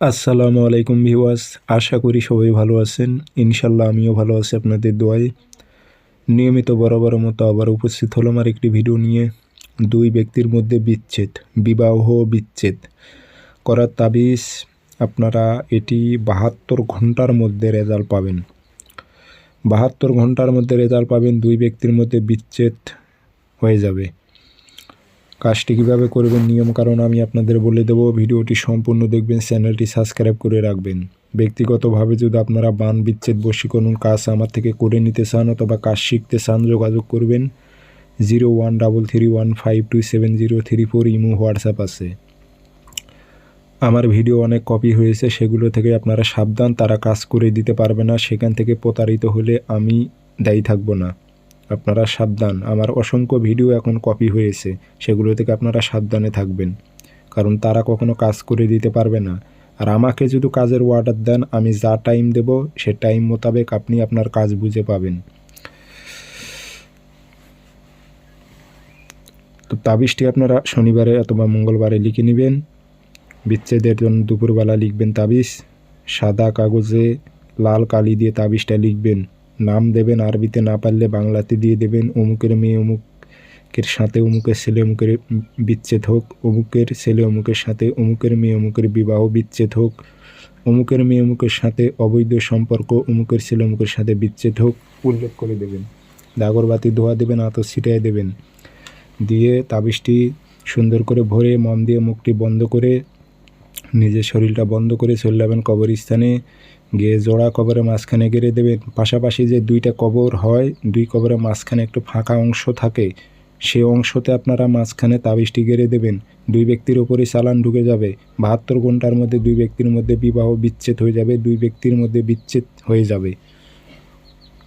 আসসালামু আলাইকুম ভিউয়ার্স, আশা করি সবাই ভালো আছেন। ইনশাল্লাহ আমিও ভালো আছি আপনাদের দোয়ায়। নিয়মিত বরাবর মতো আবার উপস্থিত হলাম আর একটি ভিডিও নিয়ে। দুই ব্যক্তির মধ্যে বিচ্ছেদ, বিবাহ বিচ্ছেদ করার তাবিজ আপনারা এটি 72 ঘন্টার মধ্যে রেজাল্ট পাবেন। 72 ঘন্টার মধ্যে রেজাল্ট পাবেন, দুই ব্যক্তির মধ্যে বিচ্ছেদ হয়ে যাবে। কাজটি কীভাবে করবেন, নিয়মকানুন আমি আপনাদের বলে দেবো। ভিডিওটি সম্পূর্ণ দেখবেন, চ্যানেলটি সাবস্ক্রাইব করে রাখবেন। ব্যক্তিগতভাবে যদি আপনারা বান বিচ্ছেদ বশীকরণ কাজ আমার থেকে করে নিতে চান অথবা কাজ শিখতে চান, যোগাযোগ করবেন। 0133152703 ইমো হোয়াটসঅ্যাপ আছে। আমার ভিডিও অনেক কপি হয়েছে, সেগুলো থেকে আপনারা সাবধান, তারা কাজ করে দিতে পারবে না। সেখান থেকে প্রতারিত হলে আমি দায়ী থাকব না। আপনারা সাবধান, আমার অসংখ্য ভিডিও এখন কপি হয়েছে, সেগুলো থেকে আপনারা সাবধানে থাকবেন, কারণ তারা কখনো কাজ করে দিতে পারবে না। আর আমাকে যদি কাজের অর্ডার দেন, আমি যা টাইম দেব সে টাইম মোতাবেক আপনি আপনার কাজ বুঝে পাবেন। তো তাবিজটি আপনারা শনিবারে অথবা মঙ্গলবারে লিখে নেবেন। বিচ্ছেদের জন্য দুপুরবেলা লিখবেন তাবিজ। সাদা কাগজে লাল কালি দিয়ে তাবিজটা লিখবেন, নাম দেবেন, আরবিতে না পারলে বাংলাতে দিয়ে দেবেন। অমুকের মেয়ে অমুকের সাথে অমুকের ছেলে অমুকের বিচ্ছেদ হোক, অমুকের ছেলে অমুকের সাথে অমুকের মেয়ে অমুকের বিবাহ বিচ্ছেদ হোক, অমুকের মেয়ে অমুকের সাথে অবৈধ সম্পর্ক, অমুকের ছেলে অমুকের সাথে বিচ্ছেদ হোক উল্লেখ করে দেবেন। আগরবাতি ধোয়া দেবেন, আতর ছিটাই দেবেন। দিয়ে তাবিজটি সুন্দর করে ভরে মন দিয়ে মুখটি বন্ধ করে নিজের শরীরটা বন্ধ করে চলে যাবেন কবরস্থানে গিয়ে জোড়া কবরের মাঝখানে গেড়ে দেবেন। পাশাপাশি যে দুইটা কবর হয়, দুই কবরের মাঝখানে একটু ফাঁকা অংশ থাকে, সেই অংশতে আপনারা মাঝখানে তাবিজটি গেড়ে দেবেন। দুই ব্যক্তির ওপরে চালান ঢুকে যাবে। 72 ঘন্টার মধ্যে দুই ব্যক্তির মধ্যে বিবাহ বিচ্ছেদ হয়ে যাবে, দুই ব্যক্তির মধ্যে বিচ্ছেদ হয়ে যাবে।